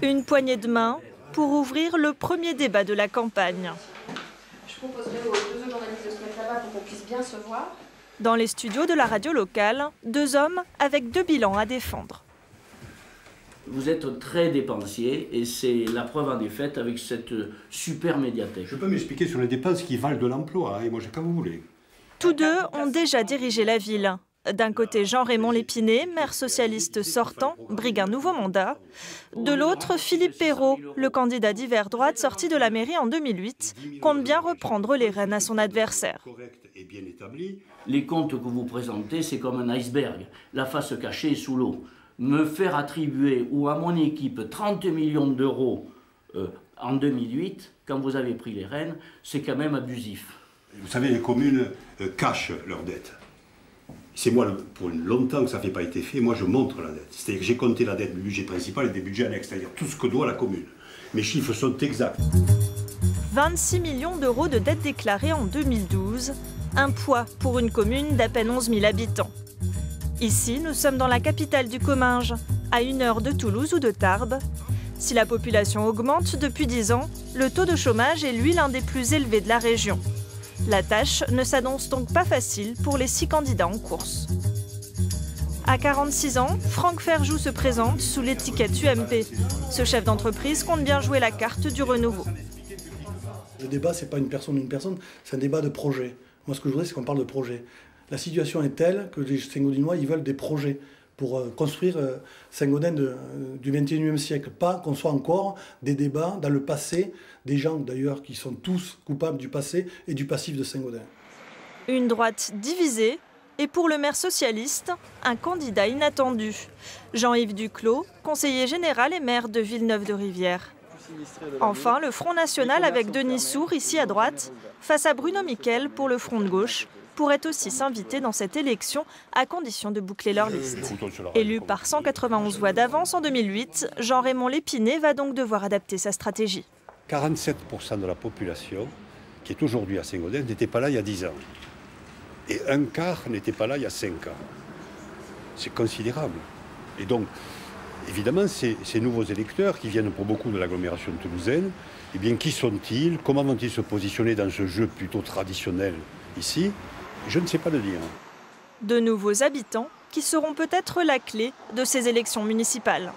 Une poignée de main pour ouvrir le premier débat de la campagne. Je proposerai aux deux journalistes de se mettre là-bas pour qu'on puisse bien se voir. Dans les studios de la radio locale, deux hommes avec deux bilans à défendre. Vous êtes très dépensier et c'est la preuve en est faite avec cette super médiathèque. Je peux m'expliquer sur les dépenses qui valent de l'emploi, et moi, quand vous voulez. Tous deux ont déjà dirigé la ville. D'un côté, Jean-Raymond Lépiné, maire socialiste sortant, brigue un nouveau mandat. De l'autre, Philippe Perrault, le candidat d'hiver droite sorti de la mairie en 2008, compte bien reprendre les rênes à son adversaire. Les comptes que vous présentez, c'est comme un iceberg. La face cachée est sous l'eau. Me faire attribuer ou à mon équipe 30 millions d'euros en 2008, quand vous avez pris les rênes, c'est quand même abusif. Vous savez, les communes cachent leurs dettes. C'est moi, pour longtemps que ça n'avait pas été fait, moi je montre la dette. C'est-à-dire que j'ai compté la dette du budget principal et des budgets annexes, c'est-à-dire tout ce que doit la commune. Mes chiffres sont exacts. 26 millions d'euros de dettes déclarées en 2012, un poids pour une commune d'à peine 11 000 habitants. Ici, nous sommes dans la capitale du Comminges, à 1 heure de Toulouse ou de Tarbes. Si la population augmente depuis 10 ans, le taux de chômage est lui l'un des plus élevés de la région. La tâche ne s'annonce donc pas facile pour les 6 candidats en course. À 46 ans, Franck Ferjou se présente sous l'étiquette UMP. Ce chef d'entreprise compte bien jouer la carte du renouveau. Le débat, ce n'est pas une personne, c'est un débat de projet. Moi, ce que je voudrais, c'est qu'on parle de projet. La situation est telle que les Saint-Gaudinois, ils veulent des projets pour construire Saint-Gaudin du XXIe siècle. Pas qu'on soit encore des débats dans le passé, des gens d'ailleurs qui sont tous coupables du passé et du passif de Saint-Gaudin. Une droite divisée et pour le maire socialiste, un candidat inattendu. Jean-Yves Duclos, conseiller général et maire de Villeneuve-de-Rivière. Enfin, le Front National avec Denis Sour, ici à droite, face à Bruno Miquel pour le Front de gauche, pourraient aussi s'inviter dans cette élection à condition de boucler leur liste. Élu par 191 voix d'avance en 2008, Jean-Raymond Lépiné va donc devoir adapter sa stratégie. 47% de la population qui est aujourd'hui à Saint-Gaudin n'était pas là il y a 10 ans. Et un quart n'était pas là il y a 5 ans. C'est considérable. Et donc, évidemment, ces nouveaux électeurs qui viennent pour beaucoup de l'agglomération toulousaine, eh bien, qui sont-ils? Comment vont-ils se positionner dans ce jeu plutôt traditionnel ici? Je ne sais pas le dire. De nouveaux habitants qui seront peut-être la clé de ces élections municipales.